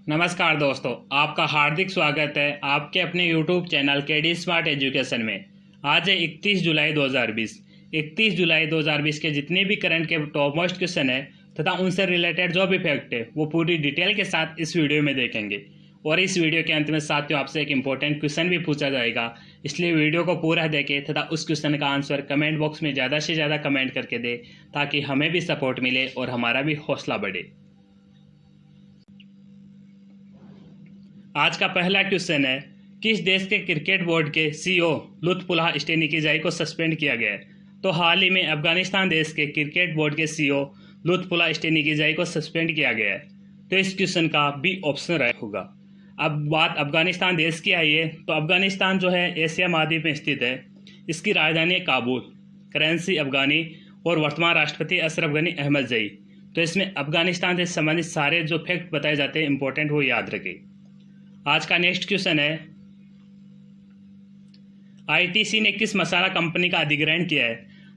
नमस्कार दोस्तों, आपका हार्दिक स्वागत है आपके अपने YouTube channel KD smart education में। आज है 31 जुलाई 2020। 31 जुलाई 2020 के जितने भी करंट के टॉप मोस्ट क्वेश्चन है तथा उनसे रिलेटेड जो भी फैक्ट है वो पूरी डिटेल के साथ इस वीडियो में देखेंगे। और इस वीडियो के अंत में साथियों आपसे एक इम्पोर्टेंट क्वेश्चन भी पूछा जाएगा, इसलिए वीडियो को पूरा देखें तथा उस क्वेश्चन का आंसर कमेंट बॉक्स में ज़्यादा से ज़्यादा कमेंट करके दे ताकि हमें भी सपोर्ट मिले और हमारा भी हौसला बढ़े। आज का पहला क्वेश्चन है, किस देश के क्रिकेट बोर्ड के सीईओ लुत्फुल्लाह स्टेनिकीज़ाई को सस्पेंड किया गया है? तो हाल ही में अफगानिस्तान देश के क्रिकेट बोर्ड के सीईओ लुत्फुल्लाह स्टेनिकीज़ाई को सस्पेंड किया गया है। तो इस क्वेश्चन का बी ऑप्शन राइट होगा। अब बात अफगानिस्तान देश की आई है, तो अफगानिस्तान जो है एशिया महाद्वीप में स्थित है। इसकी राजधानी है काबुल, करेंसी अफगानी और वर्तमान राष्ट्रपति अशरफ गनी अहमदजई। तो इसमें अफगानिस्तान से संबंधित सारे जो फैक्ट बताए जाते हैं इंपॉर्टेंट वो याद रखें। आज का नेक्स्ट क्वेश्चन है, आईटीसी ने किस मसाला कंपनी का अधिग्रहण किया है?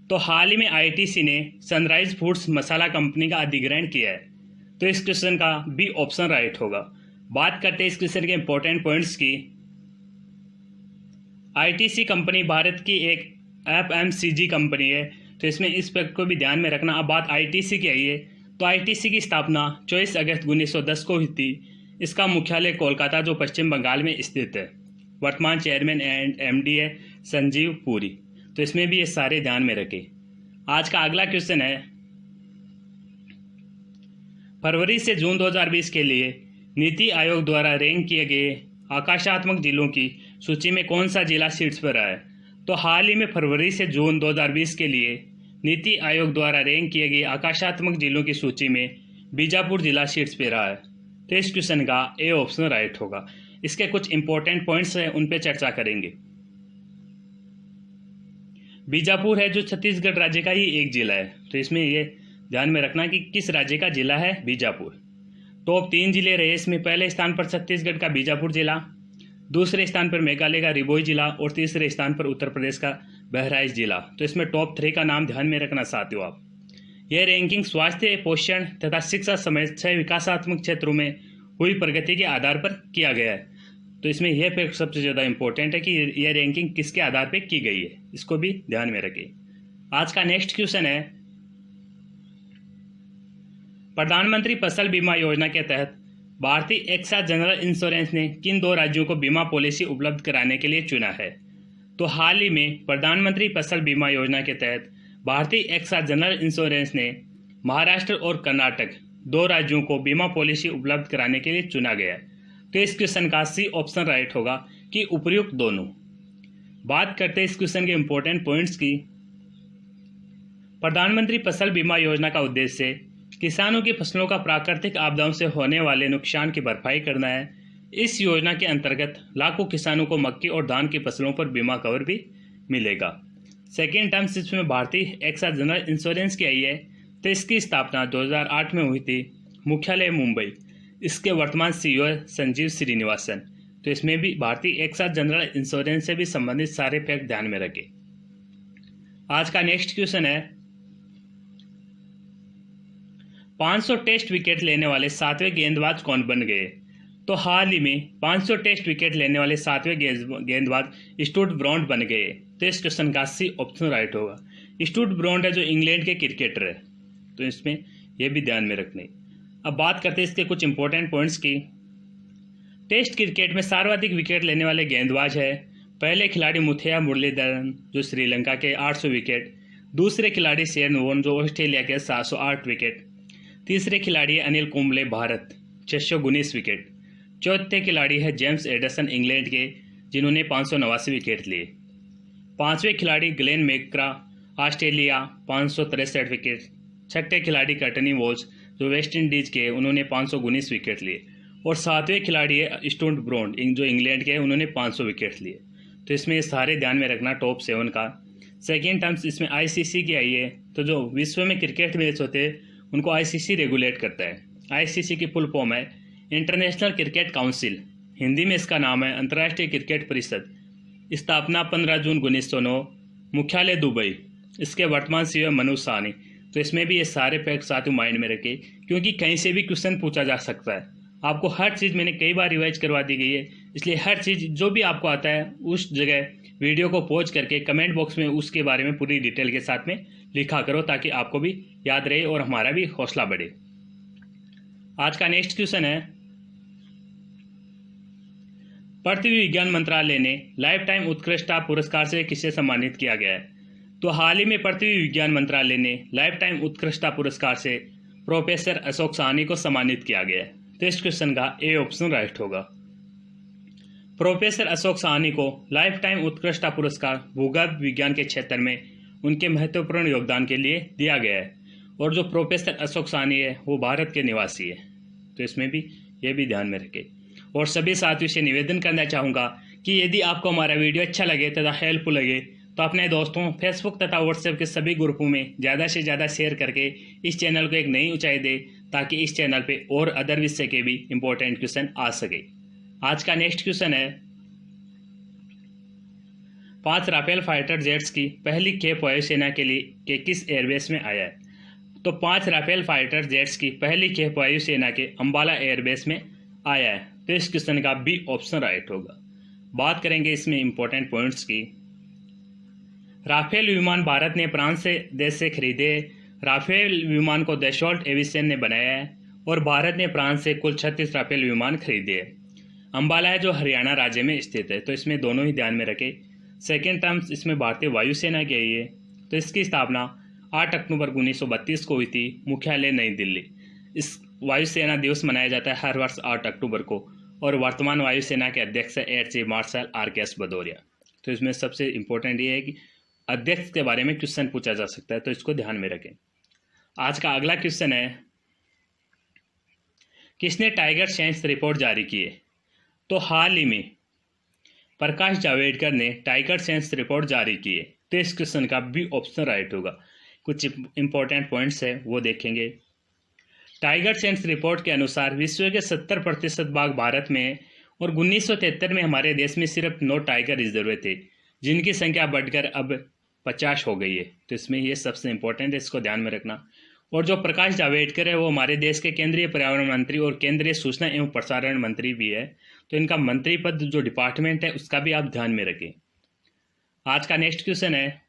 तो हाल ही में आईटीसी ने सनराइज फूड्स मसाला कंपनी का अधिग्रहण किया है। तो इस क्वेश्चन का बी ऑप्शन राइट होगा। बात करते हैं इस क्वेश्चन के इंपॉर्टेंट पॉइंट्स की। आईटीसी कंपनी भारत की एक एफएमसीजी कंपनी है, तो इसमें इस फैक्ट को भी ध्यान में रखना। अब बात आईटीसी की आई है, तो आईटीसी की स्थापना 24 अगस्त 1910 को हुई थी। इसका मुख्यालय कोलकाता जो पश्चिम बंगाल में स्थित है। वर्तमान चेयरमैन एंड एमडी है संजीव पुरी। तो इसमें भी ये सारे ध्यान में रखें। आज का अगला क्वेश्चन है, फरवरी से जून 2020 के लिए नीति आयोग द्वारा रैंक किए गए आकाशात्मक जिलों की सूची में कौन सा जिला शीर्ष पर रहा है? तो हाल ही में फरवरी से जून 2020 के लिए नीति आयोग द्वारा रैंक किए गए आकाशात्मक जिलों की सूची में बीजापुर जिला शीर्ष पर रहा है। तो इस क्वेश्चन का ए ऑप्शन राइट होगा। इसके कुछ इंपॉर्टेंट पॉइंट्स हैं, उन पे चर्चा करेंगे। बीजापुर है जो छत्तीसगढ़ राज्य का ही एक जिला है, तो इसमें ये ध्यान में रखना कि किस राज्य का जिला है बीजापुर। टॉप 3 जिले रहे इसमें, पहले स्थान पर छत्तीसगढ़ का बीजापुर जिला, दूसरे स्थान पर मेघालय का रिबोई जिला और तीसरे स्थान पर उत्तर प्रदेश का बहराइच जिला। तो इसमें टॉप 3 का नाम ध्यान में रखना साथियों आप। यह रैंकिंग स्वास्थ्य, पोषण तथा शिक्षा समेत 6 विकासात्मक क्षेत्रों में हुई प्रगति के आधार पर किया गया है। तो इसमें यह फैक्ट सबसे ज़्यादा इंपॉर्टेंट है कि यह रैंकिंग किसके आधार पर की गई है, इसको भी ध्यान में रखें। आज का नेक्स्ट क्वेश्चन है, प्रधानमंत्री फसल बीमा योजना के तहत भारतीय एक्सा जनरल इंश्योरेंस ने किन 2 राज्यों को बीमा पॉलिसी उपलब्ध कराने के लिए चुना है? तो हाल ही में प्रधानमंत्री फसल बीमा योजना के तहत भारतीय एक्सा जनरल इंश्योरेंस ने महाराष्ट्र और कर्नाटक 2 राज्यों को बीमा पॉलिसी उपलब्ध कराने के लिए चुना गया है। तो इस क्वेश्चन का सी ऑप्शन राइट होगा कि उपयुक्त दोनों। बात करते हैं इस क्वेश्चन के इंपॉर्टेंट पॉइंट्स की। प्रधानमंत्री फसल बीमा योजना का उद्देश्य किसानों की फसलों का प्राकृतिक आपदाओं से होने वाले नुकसान की भरपाई करना है। इस योजना के अंतर्गत लाखों किसानों को मक्की और धान की फसलों पर बीमा कवर भी मिलेगा। सेकेंड टर्म इसमें भारतीय एक्सा जनरल इंश्योरेंस की आई है, तो इसकी स्थापना 2008 में हुई थी। मुख्यालय मुंबई, इसके वर्तमान सीईओ है संजीव श्रीनिवासन। तो इसमें भी भारतीय एक्सा जनरल इंश्योरेंस से भी संबंधित सारे फैक्ट ध्यान में रखें। आज का नेक्स्ट क्वेश्चन है, 500 टेस्ट विकेट लेने वाले 7वें गेंदबाज कौन बन गए? तो हाल ही में 500 टेस्ट विकेट लेने वाले 7वें गेंदबाज स्टुअर्ट ब्रॉड बन गए। तो इस क्वेश्चन का सी ऑप्शन राइट होगा। स्टुअर्ट ब्रॉड है जो इंग्लैंड के क्रिकेटर है, तो इसमें यह भी ध्यान में रखने। अब बात करते हैं इसके कुछ इंपॉर्टेंट पॉइंट्स की। टेस्ट क्रिकेट में सर्वाधिक विकेट लेने वाले गेंदबाज है पहले खिलाड़ी मुथैया मुरलीधरन जो श्रीलंका के 800 विकेट, दूसरे खिलाड़ी शेन वॉर्न जो ऑस्ट्रेलिया के 708 विकेट, तीसरे खिलाड़ी अनिल कुंबले भारत 619 विकेट, चौथे खिलाड़ी है जेम्स एडरसन इंग्लैंड के जिन्होंने 589 विकेट लिए, पांचवें खिलाड़ी ग्लेन मैकग्रा ऑस्ट्रेलिया 563 विकेट, छठे खिलाड़ी कर्टनी वॉल्स जो वेस्ट इंडीज के उन्होंने 519 विकेट लिए, और सातवें खिलाड़ी है स्टुअर्ट ब्रॉड जो इंग्लैंड के उन्होंने 500 विकेट लिए। तो इसमें सारे ध्यान में रखना टॉप 7 का। सेकेंड टर्म्स इसमें आईसीसी की आई है, तो जो विश्व में क्रिकेट मैच होते हैं उनको आईसीसी रेगुलेट करता है। आईसीसी की फुल फॉर्म है इंटरनेशनल क्रिकेट काउंसिल, हिंदी में इसका नाम है अंतर्राष्ट्रीय क्रिकेट परिषद। स्थापना 15 जून 1909, मुख्यालय दुबई, इसके वर्तमान सीईओ मनोज साहनी। तो इसमें भी ये सारे फैक्ट साथ ही माइंड में रखें क्योंकि कहीं से भी क्वेश्चन पूछा जा सकता है। आपको हर चीज़ मैंने कई बार रिवाइज करवा दी गई है, इसलिए हर चीज़ जो भी आपको आता है उस जगह वीडियो को पॉज करके कमेंट बॉक्स में उसके बारे में पूरी डिटेल के साथ में लिखा करो, ताकि आपको भी याद रहे और हमारा भी हौसला बढ़े। आज का नेक्स्ट क्वेश्चन है, पृथ्वी विज्ञान मंत्रालय ने लाइफ टाइम उत्कृष्टता पुरस्कार से किसे सम्मानित किया गया है? तो हाल ही में पृथ्वी विज्ञान मंत्रालय ने लाइफ टाइम उत्कृष्टता पुरस्कार से प्रोफेसर अशोक साहनी को सम्मानित किया गया है। तो इस क्वेश्चन का ए ऑप्शन राइट होगा। प्रोफेसर अशोक साहनी को लाइफ टाइम उत्कृष्टता पुरस्कार भूगर्भ विज्ञान के क्षेत्र में उनके महत्वपूर्ण योगदान के लिए दिया गया है, और जो प्रोफेसर अशोक साहनी है वो भारत के निवासी है। तो इसमें भी ये भी ध्यान में रखें। और सभी साथियों से निवेदन करना चाहूँगा कि यदि आपको हमारा वीडियो अच्छा लगे तथा हेल्पफुल लगे तो अपने दोस्तों, फेसबुक तथा व्हाट्सएप के सभी ग्रुपों में ज़्यादा से ज़्यादा शेयर करके इस चैनल को एक नई ऊंचाई दे, ताकि इस चैनल पे और अदर विषय के भी इम्पोर्टेंट क्वेश्चन आ सके। आज का नेक्स्ट क्वेश्चन है, 5 राफेल फाइटर जेट्स की पहली खेप वायुसेना के लिए के किस एयरबेस में आया है? तो 5 राफेल फाइटर जेट्स की पहली खेप वायुसेना के अंबाला एयरबेस में आया है। तो इस क्वेश्चन का बी ऑप्शन राइट होगा। बात करेंगे इसमें इंपॉर्टेंट पॉइंट्स की। राफेल विमान भारत ने फ्रांस से देश से खरीदे। राफेल विमान को दसॉल्ट एविएशन ने बनाया है, और भारत ने फ्रांस से कुल 36 राफेल विमान खरीदे हैं। अंबाला है जो हरियाणा राज्य में स्थित है, तो इसमें दोनों ही ध्यान में रखें। सेकेंड टर्म्स इसमें भारतीय वायुसेना की आई है। तो इसकी स्थापना 8 अक्टूबर 1932 को हुई थी, मुख्यालय नई दिल्ली। इस वायुसेना दिवस मनाया जाता है हर वर्ष 8 अक्टूबर को, और वर्तमान वायुसेना के अध्यक्ष air chief marshal RKS Bhadauria. तो इसमें सबसे इम्पोर्टेंट ये है कि अध्यक्ष के बारे में क्वेश्चन पूछा जा सकता है, तो इसको ध्यान में रखें। आज का अगला क्वेश्चन है, किसने टाइगर सेंस रिपोर्ट जारी की है? तो हाल ही में प्रकाश जावड़ेकर ने टाइगर सेंस रिपोर्ट जारी की है। तो इस क्वेश्चन का भी ऑप्शन राइट होगा। कुछ इंपॉर्टेंट पॉइंट्स है वो देखेंगे। टाइगर सेंस रिपोर्ट के अनुसार विश्व के 70% बाघ भारत में है, और 1973 में हमारे देश में सिर्फ 9 टाइगर रिजर्व थे, जिनकी संख्या बढ़कर अब 50 हो गई है। तो इसमें ये सबसे इम्पोर्टेंट है, इसको ध्यान में रखना। और जो प्रकाश जावड़ेकर है वो हमारे देश के केंद्रीय पर्यावरण मंत्री और केंद्रीय सूचना एवं प्रसारण मंत्री भी है। तो इनका मंत्री पद जो डिपार्टमेंट है उसका भी आप ध्यान में रखें। आज का नेक्स्ट क्वेश्चन है,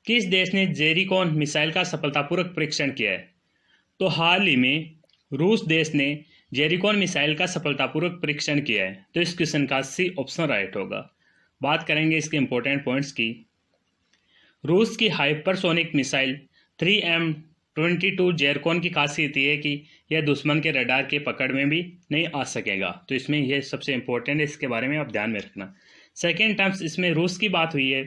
किस देश ने जेरिकॉन मिसाइल का सफलतापूर्वक परीक्षण किया है? तो हाल ही में रूस देश ने जेरिकॉन मिसाइल का सफलतापूर्वक परीक्षण किया है। तो इस क्वेश्चन का सी ऑप्शन राइट होगा। बात करेंगे इसके इंपॉर्टेंट पॉइंट्स की। रूस की हाइपरसोनिक मिसाइल 3M22 जेरिकॉन की खासियत ये है कि यह दुश्मन के रडार के पकड़ में भी नहीं आ सकेगा। तो इसमें यह सबसे इंपॉर्टेंट है, इसके बारे में आप ध्यान में रखना। सेकेंड टर्म्स इसमें रूस की बात हुई है,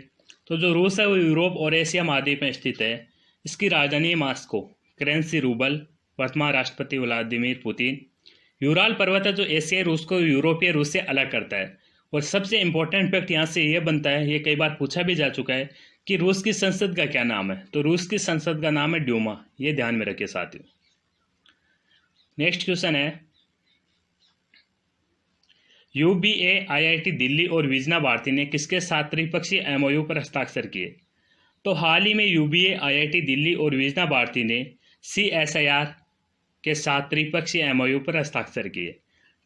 तो जो रूस है वो यूरोप और एशिया महाद्वीप में स्थित है। इसकी राजधानी है मॉस्को। Currency rouble. वर्तमान राष्ट्रपति व्लादिमीर पुतिन। यूराल पर्वत है जो एशियाई रूस को यूरोपीय रूस से अलग करता है। और सबसे इंपॉर्टेंट फैक्ट यहाँ से ये बनता है, ये कई बार पूछा भी जा चुका है, कि रूस की संसद का क्या नाम है? तो रूस की संसद का नाम है ड्यूमा। ये ध्यान में रखिए साथियों। नेक्स्ट क्वेश्चन है, UBA IIT दिल्ली और विजना भारती ने किसके साथ त्रिपक्षीय MOU पर हस्ताक्षर किए? तो हाल ही में UBA IIT दिल्ली और विजना भारती ने CSIR के साथ त्रिपक्षीय MOU पर हस्ताक्षर किए।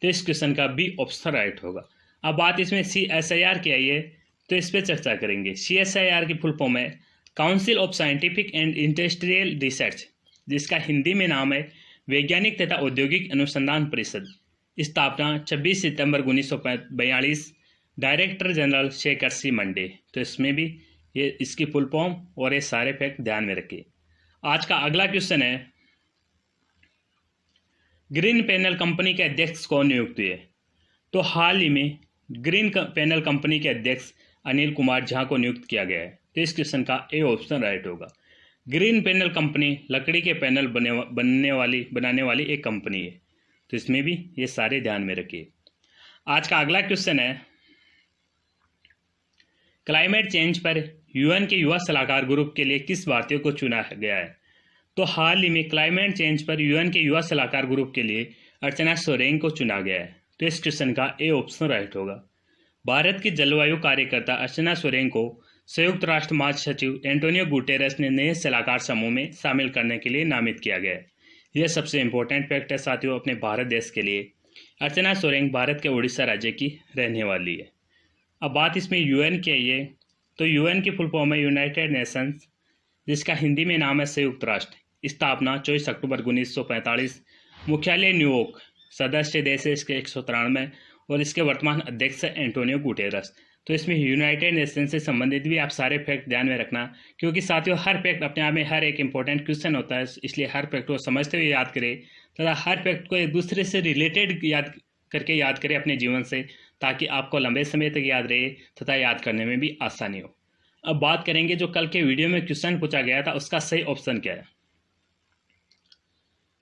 तो इस क्वेश्चन का भी ऑप्शन राइट होगा। अब बात इसमें CSIR की आई है, तो इस पर चर्चा करेंगे। CSIR की फुल फॉर्म है council of scientific and industrial research, जिसका हिंदी में नाम है वैज्ञानिक तथा औद्योगिक अनुसंधान परिषद। स्थापना 26 सितंबर 1942। डायरेक्टर जनरल शेखर सी मंडे। तो इसमें भी ये इसकी फुल फॉर्म और ये सारे फैक्ट ध्यान में रखिए। आज का अगला क्वेश्चन है, ग्रीन पैनल कंपनी के अध्यक्ष कौन नियुक्त हुए? तो हाल ही में ग्रीन पैनल कंपनी के अध्यक्ष अनिल कुमार झा को नियुक्त किया गया है। तो इस क्वेश्चन का ए ऑप्शन राइट होगा। ग्रीन पैनल कंपनी लकड़ी के पैनल बनाने वाली एक कंपनी है। तो इसमें भी ये सारे ध्यान में रखिए। आज का अगला क्वेश्चन है, क्लाइमेट चेंज पर UN के युवा सलाहकार ग्रुप के लिए किस भारतीय को चुना गया है? तो हाल ही में क्लाइमेट चेंज पर UN के युवा सलाहकार ग्रुप के लिए अर्चना सोरेंग को चुना गया है। तो इस क्वेश्चन का ए ऑप्शन राइट होगा। भारत की जलवायु कार्यकर्ता अर्चना सोरेंग को संयुक्त राष्ट्र महासचिव एंटोनियो गुटेरेस ने नए सलाहकार समूह में शामिल करने के लिए नामित किया गया है। यह सबसे इम्पोर्टेंट फैक्ट है साथियों अपने भारत देश के लिए। अर्चना सोरेंग भारत के उड़ीसा राज्य की रहने वाली है। अब बात इसमें यूएन की आई है, तो यूएन की फुल फॉर्म है यूनाइटेड नेशंस, जिसका हिंदी में नाम है संयुक्त राष्ट्र। स्थापना 24 अक्टूबर 1945। मुख्यालय न्यूयॉर्क। सदस्य देश है इसके 193 और इसके वर्तमान अध्यक्ष है एंटोनियो गुटेरस। तो इसमें यूनाइटेड नेशन से संबंधित भी आप सारे फैक्ट ध्यान में रखना, क्योंकि साथियों हर फैक्ट अपने आप में हर एक इंपॉर्टेंट क्वेश्चन होता है, इसलिए हर फैक्ट को समझते हुए याद करें तथा हर फैक्ट को एक दूसरे से रिलेटेड याद करें अपने जीवन से, ताकि आपको लंबे समय तक याद रहे तथा याद करने में भी आसानी हो। अब बात करेंगे जो कल के वीडियो में क्वेश्चन पूछा गया था उसका सही ऑप्शन क्या है।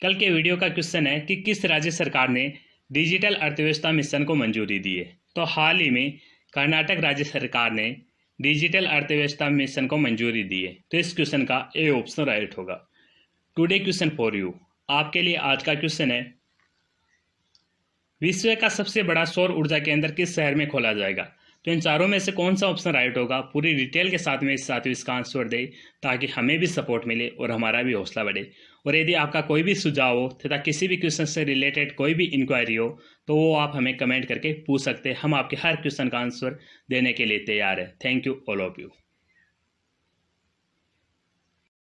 कल के वीडियो का क्वेश्चन है कि किस राज्य सरकार ने डिजिटल अर्थव्यवस्था मिशन को मंजूरी दी है। तो हाल ही में कर्नाटक राज्य सरकार ने डिजिटल अर्थव्यवस्था मिशन को मंजूरी दी है। तो इस क्वेश्चन का ए ऑप्शन राइट होगा। टुडे क्वेश्चन फॉर यू, आपके लिए आज का क्वेश्चन है, विश्व का सबसे बड़ा सौर ऊर्जा केंद्र किस शहर में खोला जाएगा। तो इन चारों में से कौन सा ऑप्शन राइट होगा, पूरी डिटेल के साथ में इसका आंसर दे, ताकि हमें भी सपोर्ट मिले और हमारा भी हौसला बढ़े। और यदि आपका कोई भी सुझाव हो तथा किसी भी क्वेश्चन से रिलेटेड कोई भी इंक्वायरी हो तो वो आप हमें कमेंट करके पूछ सकते हैं। हम आपके हर क्वेश्चन का आंसर देने के लिए तैयार है। Thank you all of you.